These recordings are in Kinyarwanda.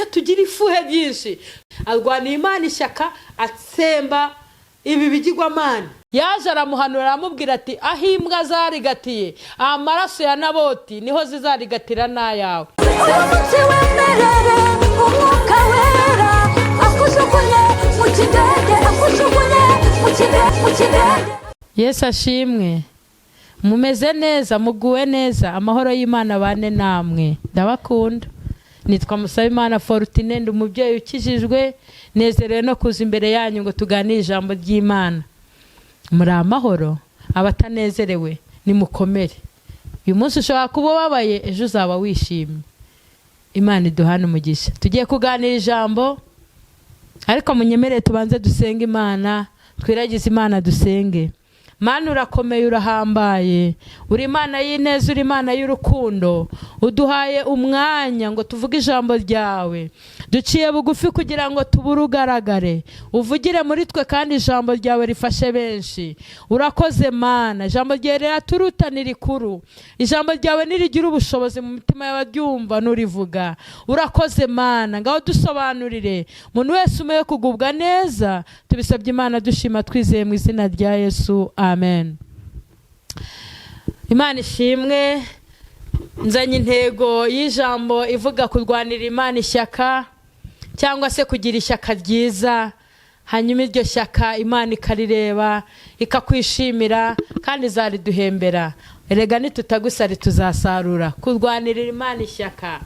reka tugire ifuhe byinshi. Arwana Imana ishyaka, atsemba ibi bigirwamana. Yaje aramuhanura aramubwira ati aho imbwa zarigatiye amaraso ya Naboti niho zizarigatira n'ayawe. Yesu ashimwe. Mumeze neza, muguwe neza, amahoro y'Imana bane namwe. Ndabakunda. Nitwa M.FORTUNEE, ndi umubyeyi ukijijwe, nezerewe no kuza imbere yanyu ngo tuganire ijambo ry'Imana. Muri amahoro, abatanezerewe nimukomere. Uyu munsi ushobora kuba ubabaye, ejo uzaba wishimye. Imana iduhane umugisha. Tugiye kuganira ijambo, ariko munyemerere tubanze dusenge Imana, twiragize Imana dusenge. Mana urakomeye, urahambaye, uri Imana y'ineza, uri Imana y'urukundo, uduhaye umwanya ngo tuvuge ijambo ryawe. Duciye bugufi kugira ngo tubure ugaragare, uvugire muri twe kandi ijambo ryawe rifashe benshi. Urakoze Mana, ijambo ryawe riraturuta nirikuru, ijambo ryawe nirigira ubushobozi mu mitima y'abaryumva nurivuga. Urakoze Mana, ngaho dusobanurire umuntu wese umeye kugubwa neza. Tubisabye Imana dushima twizeye mu izina rya Yesu, amen. Imana ishimwe. Nzanye intego y'ijambo ivuga kurwanira Imana ishyaka, cyangwa se kugira ishyaka ryiza, hanyuma iryo shyaka Imana ikarireba ikakwishimira kandi izariduhembera. Erega nitutagusari tuzasarura. Kurwanira Imana ishyaka,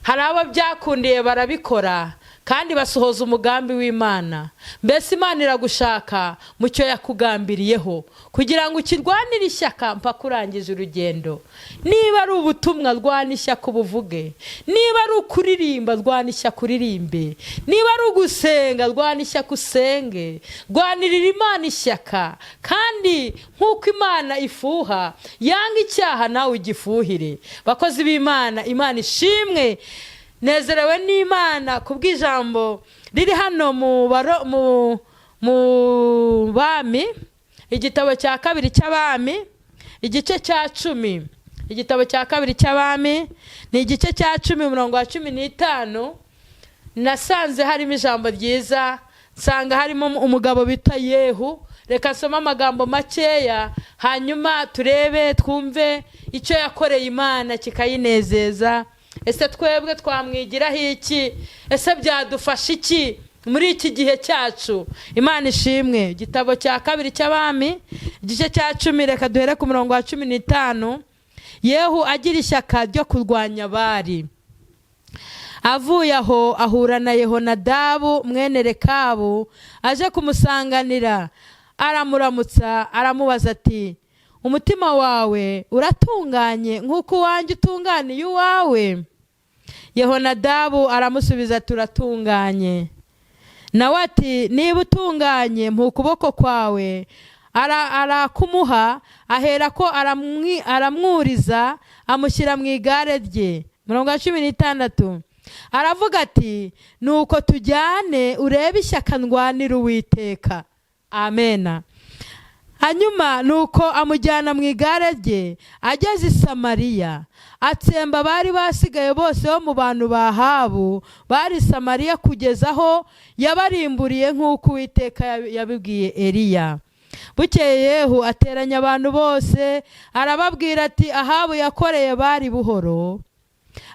hari abo byakundiye barabikora kandi basohoza umugambi w'Imana. Mbese Imana iragushaka mu cyo yakugambiriyeho kugira ngo ukirwanire ishyaka mpaka urangije urugendo. Niba ari ubutumwa, rwana ishyaka ubuvuge. Niba ari ukuririmba, rwana ishyaka uririmbe. Niba ari ugusenga, rwana ishyaka usenge. Rwanirira Imana ishyaka, kandi nk'uko Imana ifuha yanga icyaha nawe ugifuhire. Bakozi b'Imana, Imana ishimwe. Nezerewe n'Imana kubw'ijambo riri hano mu Bami, igitabo cya kabiri cy'Abami, igice cya 10. Igitabo cya kabiri cy'Abami ni igice cya 10 umurongo wa 15. Nasanze harimo ijambo ryiza, nsanga harimo umugabo bita Yehu. Reka nsome amagambo makeya, hanyuma turebe twumve icyo yakoreye Imana kikayinezeza. Ese twebwe twamwigiraho iki? Ese byadufasha iki muri iki gihe cyacu? Imana ishimwe. Igitabo cya kabiri cy'Abami, igice cya 10, reka duhere ku murongo wa 15. Yehu agira ishyaka ryo kurwanya Bali. Avuye aho ahura na Yehonadabu mwene Rekabu, aje kumusanganira. Aramuramutsa, aramubaza ati, umutima wawe uratunganye nk'uko uwanjye utunganiye uwawe? Yehonadabu aramusubiza, turatunganye. Nawe ati, niba utunganye mu kuboko kwawe. Arakumuha, ahera ko aramwuriza, amushyira mu igare rye. Murongo wa 16. Aravuga ati, nuko tujyane urebe ishyaka ndwanira Uwiteka. Amena. Hanyuma nuko amujyana mu igare rye, ageze i Samariya, atsemba bari basigaye bose bo mu bantu ba Ahabu bari Samariya, kugeza aho yabarimburiye nk'uko Uwiteka yabibwiye Eliya. Bukeye Yehu ateranya abantu bose, arababwira ati, Ahabu yakoreye bari buhoro,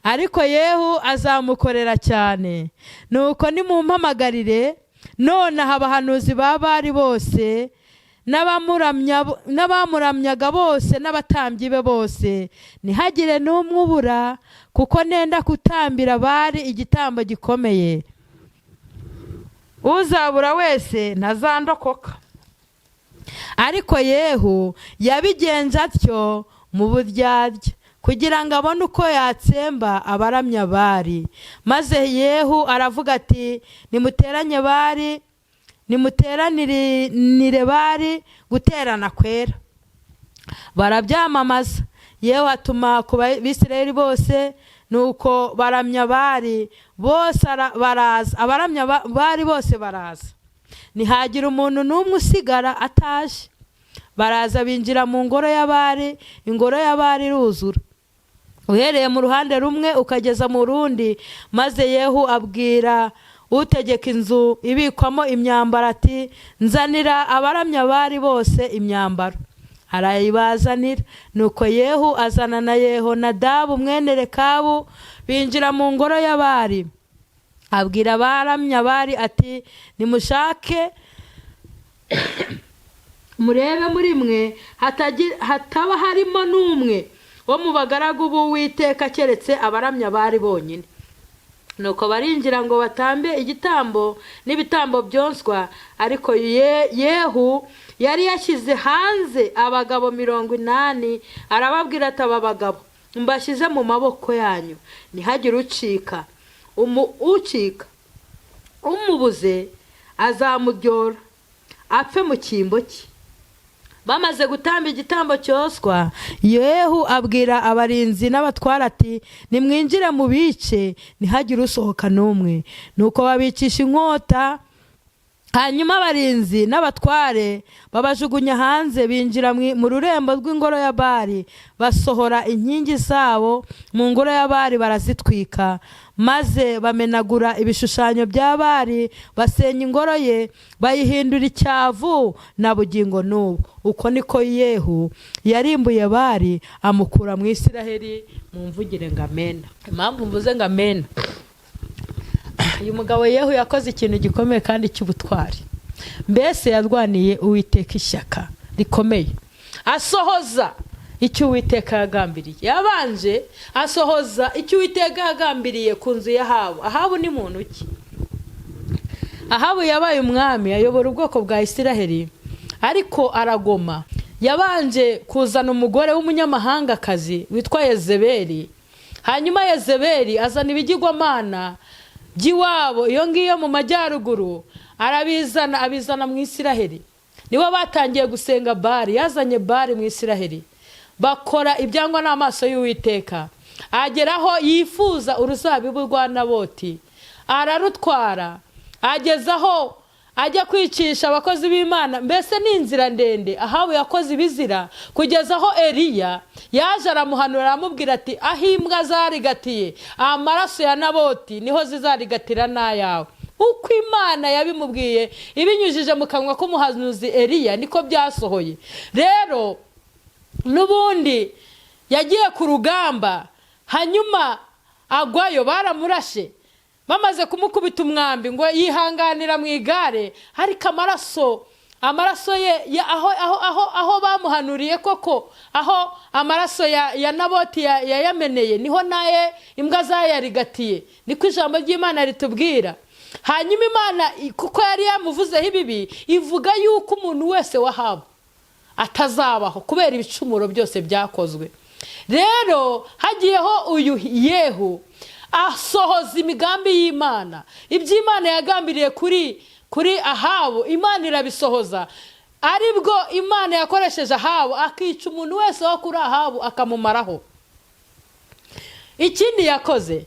ariko Yehu azamukorera cyane. Nuko nimumpamagarire nonaha abahanuzi ba Bali bose, n'abamuramyaga bose, n'abatambyi be bose, ntihagire n'umwe ubura, kuko nenda kutambira Bali igitambo gikomeye. Uzabura wese ntazandokoka. Ariko Yehu yabigenza atyo mu buryarya, kugira ngo abone uko yatsemba abaramya Bali. Maze Yehu aravuga ati, nimuteranye Bali, nimuteranire Bali guterana kwera. Barabyamamaza. Yehu atuma ku Bisirayeli bose, nuko baramya Bali bose baraza. Abaramya Bali bose baraza, ntihagira umuntu n'umwe usigara ataje. Baraza binjira mu ngoro ya Bali, ingoro ya Bali iruzura. uhereye mu ruhande rumwe ukageza mu rundi. Maze Yehu abwira utegeka inzu ibikwamo imyambaro ati nzanira abaramya bari bose imyambaro. Arayibazanira. Nuko Yehu azana na Yehonadabu mwene Rekabu binjira mu ngoro y'abari. Abwira abaramya bari ati nimushake murebe muri mwe hataba harimo n'umwe wo mu bagaragu b'Uwiteka keretse abaramya bari bonyine. Nuko barinjira ngo batambe igitambo n'ibitambo byonswa. Ariko Yehu yari yashyize hanze abagabo 80. Arababwira ati aba bagabo mbashyize mu maboko yanyu, ntihagire ucika. Ucika umubuze azamuryora apfe mu cyimbo cye. Bamaze gutamba igitambo cyoswa, Yehu abwira abarinzi n'abatwara ati nimwinjire mu bice, ntihagire usohoka n'umwe. Nuko babicisha inkota. Hanyuma abarinzi n'abatware babajugunya hanze, binjira mu rurembo rw'ingoro ya Bari, basohora inkingi zabo mu ngoro ya Bari barazitwika. Maze bamenagura ibishushanyo bya Bari, basenya ingoro ye, bayihindura icyavu na bugingo n'ubu. Uko niko Yehu yarimbuye Bari, amukura mu Isiraheli. Mumvugire ngo amena. Impamvu mvuze ngo amena, uyu mugabo Yehu yakoze ikintu gikomeye kandi cy'ubutwari. Mbese yarwaniye Uwiteka ishyaka rikomeye, asohoza icyo Uwiteka yagambiriye. Yabanje asohoza icyo Uwiteka yagambiriye ku nzu y'Ahabu. Ahabu ni muntu ki? Ahabu yabaye umwami, ayobora ubwoko bwa Isiraheli, ariko aragoma. Yabanje kuzana umugore w'umunyamahangakazi witwa Yezebeli. Hanyuma Yezebeli azana ibigirwamana by'iwabo iyo ngiyo mu majyaruguru, abizana mu Isiraheli. Nibo batangiye gusenga Bari. Yazanye Bari mu Isiraheli, bakora ibyangwa n'amaso y'Uwiteka. Ageraho yifuza uruzabibu rwa Naboti, ararutwara. Agezaho ajya kwicisha abakozi b'Imana. Mbese ni inzira ndende Ahabu yakoze ibizira, kugeza aho Eliya yaje aramuhanura, aramubwira ati aho imbwa zarigatiye amaraso ya Naboti niho zizarigatira n'ayawe. Uko Imana yabimubwiye ibinyujije mu kanwa k'umuhanuzi Eliya, niko byasohoye. Rero n'ubundi yagiye ku rugamba, hanyuma agwayo, baramurashe. Bamaze kumukubita umwambi ngo yihanganira mu igare, ariko amaraso ye aho bamuhanuriye koko, aho amaraso ya Naboti yayameneye, niho naye imbwa zayarigatiye. Niko ijambo ry'Imana ritubwira. Hanyuma Imana kuko yari yamuvuzeho ibibi, ivuga yuko umuntu wese w'Ahabu atazabaho kubera ibicumuro byose byakozwe. Rero hagiyeho uyu Yehu asohoza imigambi y'Imana. Iby'Imana yagambiriye kuri Ahabu, Imana irabisohoza. Aribwo Imana yakoresheje Ahabu, akica umuntu wese wo kuri Ahabu akamumaraho. Ikindi yakoze,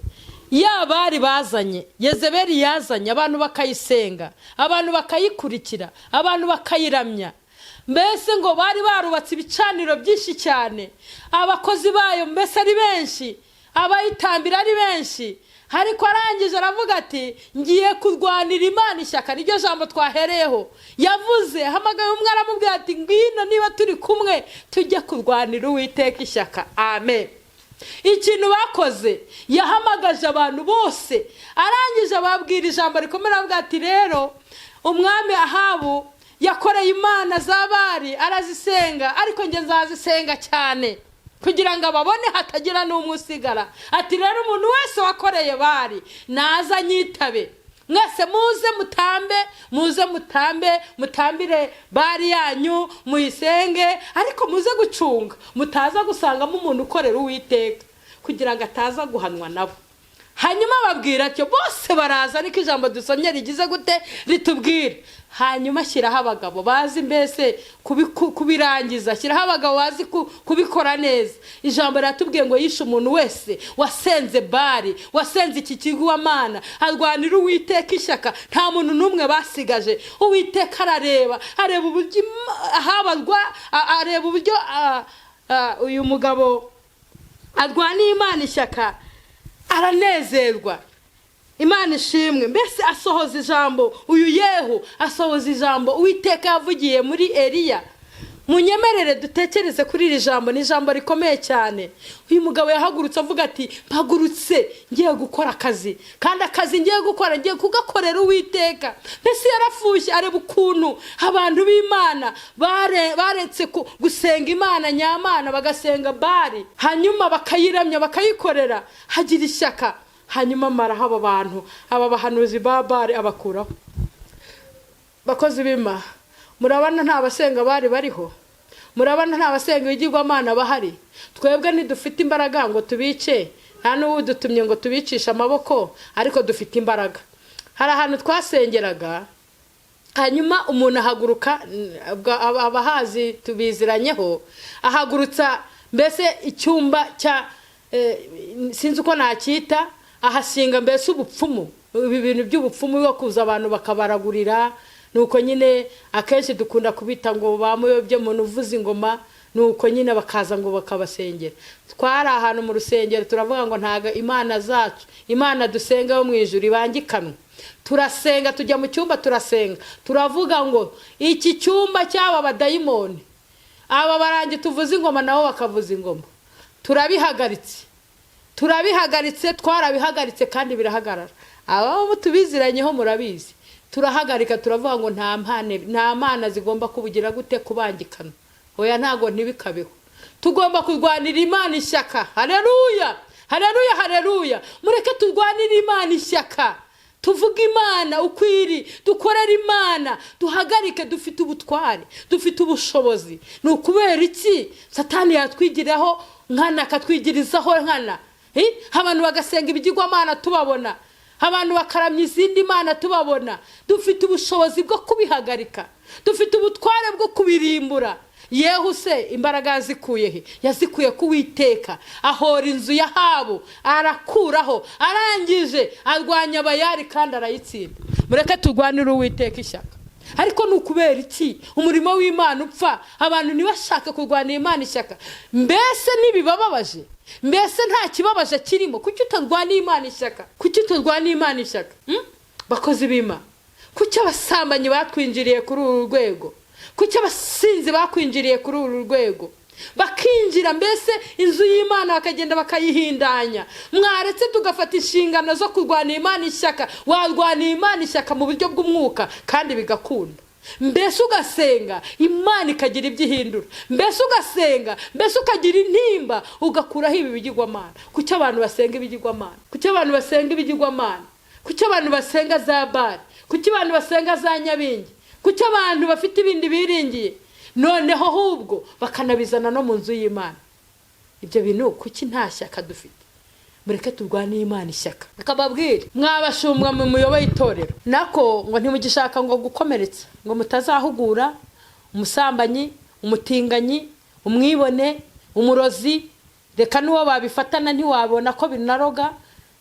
Bari bazanye, Yezebeli yazanye, abantu bakayisenga, abantu bakayikurikira, abantu bakayiramya. Mbese ngo bari barubatse ibicaniro byinshi cyane, abakozi bayo mbese ari benshi, abayitambira ari benshi. Ariko arangije aravuga ati ngiye kurwanira Imana ishyaka. Niryo jambo twahereyeho. Yavuze, hamagaye umwe aramubwira ati ngwino niba turi kumwe tujye kurwanira Uwiteka ishyaka. Amen. Ikintu bakoze, yahamagaje abantu bose, arangije ababwira ijambo rikomeye, aravuga ati rero umwami Ahabu yakoreye Imana za Bari, arazisenga, ariko nge nzazisenga cyane kugira ngo ababone hatagira n'umwe usigara. Ati rero umuntu wese wakoreye Bari naza nyitabe. Mwese muze mutambire Bari yanyu, muyisenge, ariko muze gucunga mutaza gusangamo umuntu ukorera Uwiteka, kugira ngo ataza guhanwa nabo. Hanyuma babwira ati bose baraza, niko ijambo dusomye rigize gute ritubwira. Hanyuma shyiraho abagabo bazi mbese kubirangiza, shyiraho abagabo bazi kubikora neza. Ijambo riratubwiye ngo yishe umuntu wese wasenze Bari, wasenze iki kigwamana, arwanira Uwiteka ishyaka. Nta muntu n'umwe basigaje. Uwiteka areba uburyo uyu mugabo arwaniye Imana ishyaka aranezerwa. Imana ishimwe. Mbese asohoza ijambo, uyu Yehu asohoza ijambo Uwiteka yavugiye muri Eliya. Munyemerere dutekereze kuri iri jambo, ni ijambo rikomeye cyane. Uyu mugabo yahagurutse avuga ati mpagurutse ngiye gukora akazi, kandi akazi ngiye gukora ngiye kugakorera Uwiteka. Mbese yarafushye areba ukuntu abantu b'Imana baretse gusenga Imana nyamana bagasenga Bali, hanyuma bakayiramya bakayikorera, hagira ishyaka. Hanyuma maraho aba bantu, aba bahanuzi ba Bali abakuraho. Bakozi b'Imana, murabana nta basenga Bali bariho? Murabana nta basenga ibigirwamana bahari? Twebwe ntidufite imbaraga ngo tubice, nta n'udutumye ngo tubicisha amaboko, ariko dufite imbaraga. Hari ahantu twasengeraga, hanyuma umuntu ahaguruka, abahazi tubiziranyeho, ahagurutsa mbese icyumba cya sinzi uko nacyita, ahasinga mbese ubupfumu, ibi bintu by'ubupfumu bwo kuza abantu bakabaragurira. Nuko nyine akenshi dukunda kubita ngo bamuyobye umuntu uvuza ingoma, nuko nyine bakaza ngo bakabasengera. Twari ahantu mu rusengero turavuga ngo ntaga Imana zacu, Imana dusenga yo mu ijuru ibangikanwe. Turasenga, tujya mu cyumba turasenga, turavuga ngo iki cyumba cy'aba badayimoni, aba barangi tuvuza ingoma nabo bakavuza ingoma, turabihagaritse, twarabihagaritse kandi birahagarara. Abo tubiziranyeho murabizi. Turahagarika turavuga ngo nta mana zigomba kubugira gute kubangikana. Oya, ntago ntibikabeho. Tugomba kurwanira Imana ishyaka. Haleluya, haleluya, haleluya. Mureke turwanira Imana ishyaka, tuvuga Imana ukwiri, dukorera Imana, duhagarike. Dufite ubutware, dufite ubushobozi. Ni ukubera iki Satani yatwigiraho nkana, akatwigirizaho nkana? Abantu bagasenga ibigirwamana tubabona, abantu bakaramya izindi mana tubabona. Dufite ubushobozi bwo kubihagarika, dufite ubutware bwo kubirimbura. Yehu se imbaraga yazikuye he? Yazikuye ku Uwiteka. Ahora inzu ya Ahabu, arakuraho, arangije arwanya Bayali kandi arayitsinda. Mureke turwanire Uwiteka ishyaka. Ariko nukubera iki umurimo w'Imana upfa, abantu ntibashaka kurwanira Imana ishyaka? Mbese nibibababaje? Mbese nta kibabaje kirimo? Kuki utarwanira Imana ishyaka? Kuki utarwanira Imana ishyaka? Bakozi b'Imana, kuki abasambanyi batwinjiriye kuri uru rwego? Kuki abasinzi bakwinjiriye kuri uru rwego? Bakinjira mbese inzu y'Imana bakagenda bakayihindanya. Mwaretse tugafata inshingano zo kurwanira Imana ishyaka. Warwanira Imana ishyaka mu buryo bw'umwuka kandi bigakunda. Mbese ugasenga Imana ikagira ibyo ihindura. Mbese ugasenga, mbese ukagira intimba ugakuraho ibi bigirwamana. Kuki abantu basenga ibigirwamana? Kuki abantu basenga ibigirwamana? Kuki abantu basenga za Bali? Kuki abantu basenga za Nyabingi? Kuki abantu bafite ibindi biringiye noneho ahubwo bakanabizana no mu nzu y'Imana? Ibyo bintu kuki nta shyaka dufite? Mureke turwanire Imana ishyaka. Akababwira mwabashumbwa mu muyoboye itorero, nako ngo ntimugishaka ngo gukomeretsa, ngo mutazahugura umusambanyi, umutinganyi, umwibone, umurozi. Reka nuwo babifatana ntiwabona ko binaroga.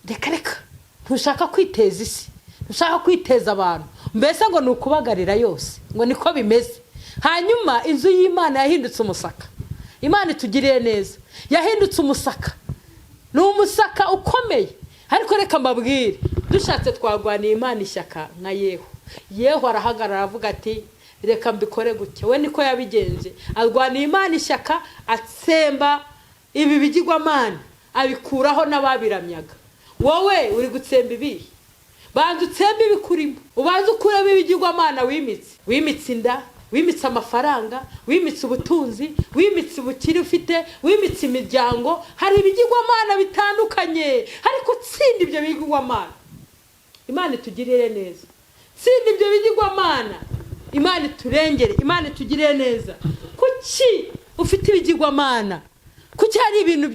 Reka ntushaka kwiteza isi, ntushaka kwiteza abantu. Mbese ngo nukubagarira yose, ngo niko bimeze. Hanyuma inzu y'Imana yahindutse umusaka. Imana itugiriye neza, yahindutse umusaka. Ni umusaka ukomeye. Ariko reka mbabwire, dushatse twarwaniye Imana ishyaka nka Yehu arahagarara avuga ati reka mbikore gutya. We niko yabigenze, arwaniye Imana ishyaka, atsemba ibi bigirwamana, abikuraho n'ababiramyaga. Wowe uri gutsemba ibi, banza utsemba ibikurimo, ubanza ukuremo ibigirwamana wimitse inda, wimitse amafaranga, wimitse ubutunzi, wimitse ubukire ufite, wimitse imiryango. Hari ibigirwamana bitandukanye, ariko tsinda ibyo bigirwamana. Imana itugirire neza. Tsinda ibyo bigirwamana, Imana iturengere, Imana itugirire neza. Kuki ufite ibigirwamana? Kuki hari ibintu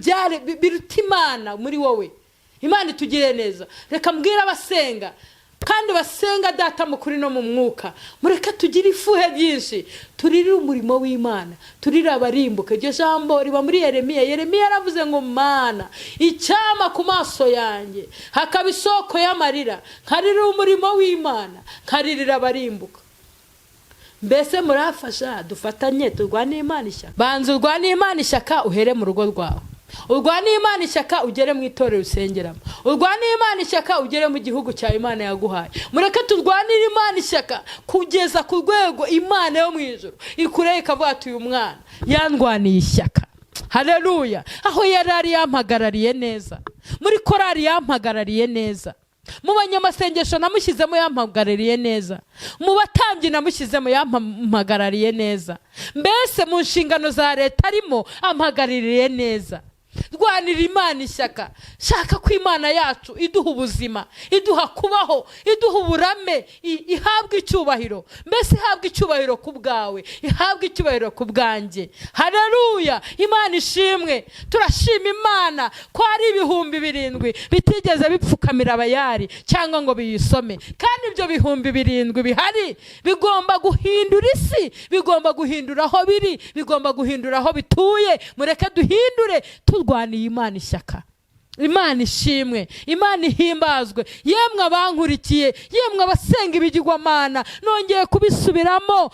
biruta Imana muri wowe? Imana itugirire neza. Reka mbwira abasenga kandi basenga data mu kuri no mu mwuka, mureke tugire ifuhe byinshi, turire umurimo w'Imana, turire abarimbuka. Iryo jambo riba muri Yeremiya. Yeremiya yaravuze ngo Mana, icyama ku maso yanjye hakaba isoko y'amarira, nkarira umurimo w'Imana, nkaririra abarimbuka. Mbese murafasha dufatanye turwane Imana ishyaka? Banza urwane Imana ishyaka uhere mu rugo rwawe. urwanire Imana ishyaka ugere mu itorero usengeramo, urwanire Imana ishyaka ugere mu gihugu cya Imana yaguhaye. Mureke turwanire Imana ishyaka kugeza ku rwego Imana yo mu ijuru ikureye ikavuga ati uyu mwana yandwaniye ishyaka. Haleluya. Aho yari yampagarariye neza, muri korari yampagarariye neza, mu banyamasengesho namushyizemo yampagarariye neza, mu batambyi namushyizemo yampagarariye neza, mbese mu nshingano za leta arimo ampagarariye neza. Rwanira Imana ishyaka, shaka ko Imana yacu iduha ubuzima, iduha kubaho, iduha uburame, ihabwa icyubahiro, mbese ihabwa icyubahiro ku bwawe, ihabwa icyubahiro ku bwanjye. Haleluya. Imana ishimwe. Turashima Imana ko hari 7,000 bitigeze bipfukamira Bayali cyangwa ngo biyisome, kandi ibyo 7,000 bihari bigomba guhindura isi, bigomba guhindura aho biri, bigomba guhindura aho bituye. Mureke duhindure turwaniye Imana ishyaka. Imana ishimwe, Imana ihimbazwe. Yemwe abankurikiye, yemwe abasenga ibigirwamana, nongeye kubisubiramo,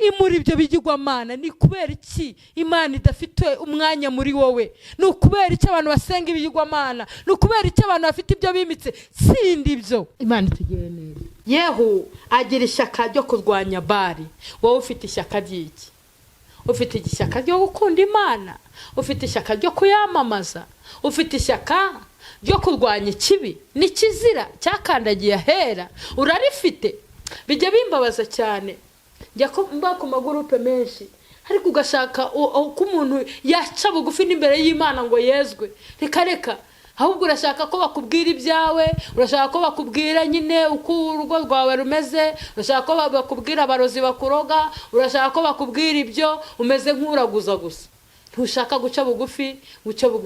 imuri ibyo bigirwamana. Ni kubera iki Imana idafite umwanya muri wowe? Ni ukubera iki abantu basenga ibigirwamana? Ni ukubera iki abantu bafite ibyo bimitse? Sindi ibyo. Imana itugire neza. Yehu agira ishyaka ryo kurwanya Bali. Wowe ufite ishyaka ry'iki? Ufite ishyaka ryo gukunda Imana, ufite ishyaka ryo kuyamamaza, ufite ishyaka ryo kurwanya ikibi n'ikizira cyakandagiye ahera, urarifite. Bijya bimbabaza cyane, njya mba ku magurupe menshi, ariko ugashaka ko umuntu yaca bugufi n'imbere y'Imana ngo yezwe. Reka ahubwo urashaka ko bakubwira ibyawe, urashaka ko bakubwira nyine uko urugo rwawe rumeze, urashaka ko bakubwira abarozi bakuroga, urashaka ko bakubwira ibyo, umeze nk'uraguza gusa. Ntushaka guca bugufi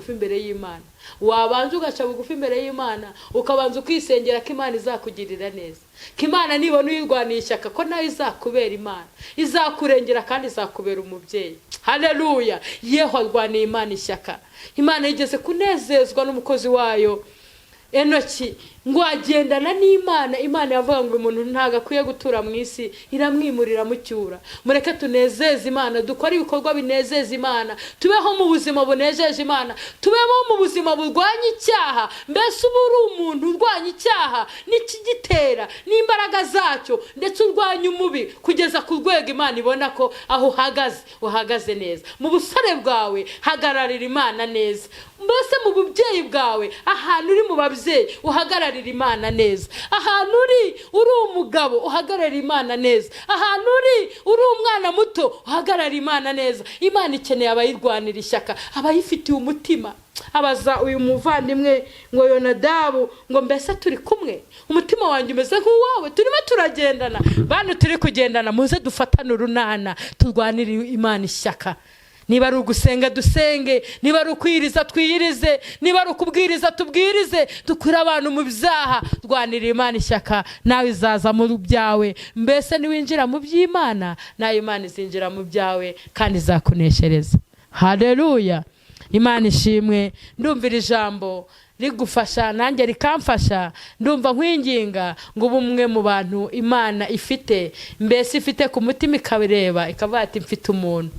imbere y'Imana. Wabanje ugaca bugufi imbere y'Imana, ukabanza ukisengera ko Imana izakugirira neza, ko Imana nibona uyirwaniye ishyaka ko nayo izakubera Imana, izakurengera kandi izakubera umubyeyi. Haleluya. Yeho arwaniye Imana ishyaka. Imana yigeze kunezezwa n'umukozi wayo Enoki ngo agendana n'Imana. Imana yavuga ngo umuntu ntago akwiye gutura mu isi, iramwimurira mu cyura. Mureke tunezeze Imana, dukore ibikorwa binezeza Imana, tubeho mu buzima bunejeje Imana, tubeho mu buzima burwanya icyaha. Mbese uba uri umuntu urwanya icyaha n'ikigitera n'imbaraga zacyo, ndetse urwanya umubi kugeza ku rwego Imana ibona ko aho uhagaze neza. Mu busore bwawe hagararira Imana neza. Mbese mu bubyeyi bwawe, ahantu uri mu babyeyi uhagararira Imana neza. Ahantu uri umugabo uhagararira Imana neza. Ahantu uri umwana muto uhagararira Imana neza. Imana ikeneye abayirwanira ishyaka, abayifitiye umutima. Abaza uyu muvandimwe ngo Yonadabu ngo mbese turi kumwe, umutima wanjye umeze nk'uwawe, turimo turagendana. Bantu turi kugendana, muze dufatane urunana, turwanire Imana ishyaka. Niba ari ugusenga dusenge, niba ari ukwiriza twiyirize, niba ari ukubwiriza tubwirize, dukura abantu mu byaha. Rwanira Imana ishyaka, nawe izaza mu byawe. Mbese niwinjira mu by'Imana, nayo Imana izinjira mu byawe kandi izakuneshereza. Haleluya. Imana ishimwe. Ndumvira ijambo rigufasha nanjye rikamfasha. Ndumva nkwinginga ngo bumwe mu bantu Imana ifite, mbese ifite ku mutima ikabireba ikavuga ati mfite umuntu.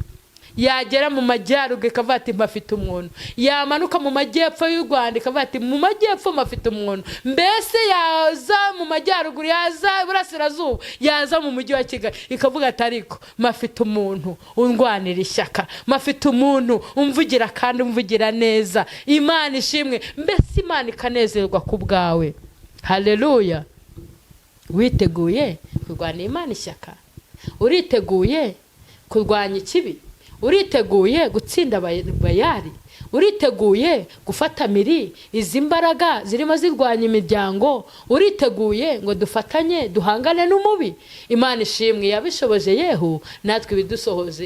Yagera mu majyaruguru ikavuga ati mbafite umuntu. Yamanuka mu majyepfo y'u Rwanda ikavuga ati mu majyepfo mbafite umuntu. Mbese yaza mu majyaruguru, yaza iburasirazuba, yaza mu mujyi wa Kigali ikavuga ati ariko mbafite umuntu undwanira ishyaka, mbafite umuntu umvugira kandi umvugira neza. Imana ishimwe. Mbese Imana ikanezerwa ku bwawe. Haleluya. Witeguye kurwanya Imana ishyaka? Uriteguye kurwanya ikibi? Uriteguye gutsinda Bayali? Uriteguye gufata miri izi mbaraga zirimo zirwanya imiryango? Uriteguye ngo dufatanye duhangane n'umubi? Imana ishimwe. Yabishoboje Yehu, natwe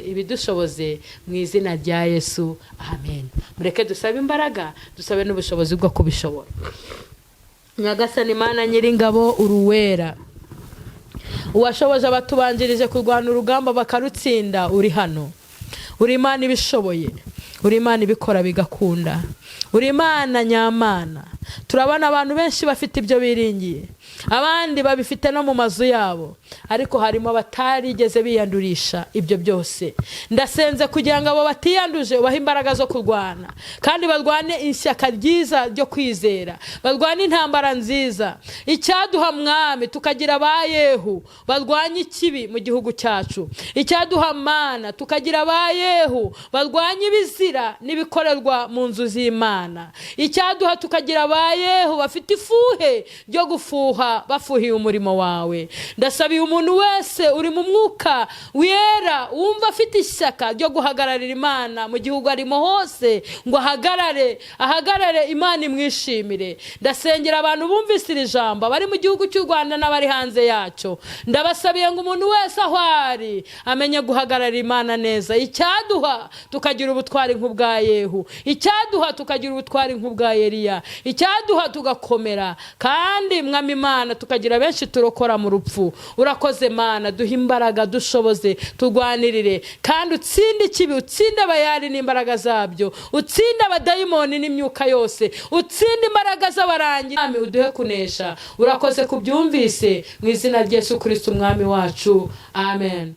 ibidushoboze mu izina rya Yesu. Amen. Mureke dusabe imbaraga, dusabe n'ubushobozi bwo kubishobora. Nyagasani Imana Nyiringabo, uruwera, uwashoboje abatubanjirije kurwana urugamba bakarutsinda, uri hano. Uri Imana ibishoboye, uri Imana ibikora bigakunda, uri Imana nyamana. Turabona abantu benshi bafite ibyo biringiye, abandi babifite no mu mazu yabo, ariko harimo abatarigeze biyandurisha ibyo byose. Ndasenze kugira ngo abo batiyanduje ubahe imbaraga zo kurwana, kandi barwane ishyaka ryiza ryo kwizera, barwane intambara nziza. Icyaduha mwami tukagira abayehu barwanye ikibi mu gihugu cyacu, icyaduha Mana tukagira abayehu barwanye ibizira n'ibikorerwa mu nzu z'Imana, icyaduha tukagira abayehu bafite ifuhe ryo gufuha bafuhiye umurimo wawe. Ndasabiye umuntu wese uri mu mwuka wera wumva afite ishyaka ryo guhagararira Imana mu gihugu arimo hose, ngo ahagarare Imana imwishimire. Ndasengera abantu bumvise iri jambo bari mu gihugu cy'u Rwanda n'abari hanze yacyo, ndabasabiye ngo umuntu wese aho ari amenye guhagararira Imana neza. Icyaduha tukagira ubutwari nk'ubwa Yehu, icyaduha tukagira ubutwari nk'ubwa Eliya, icyaduha tugakomera, kandi mwami Imana tukagira benshi turokora mu rupfu. Urakoze Mana, duha imbaraga, dushoboze, turwanirire, kandi utsinde ikibi, utsinde abayari n'imbaraga zabyo, utsinde abadayimoni n'imyuka yose, utsinde imbaraga z'abarangi, Mwami uduhe kunesha. Urakoze kubyumvise, mu izina rya Yesu Kristo umwami wacu, amen.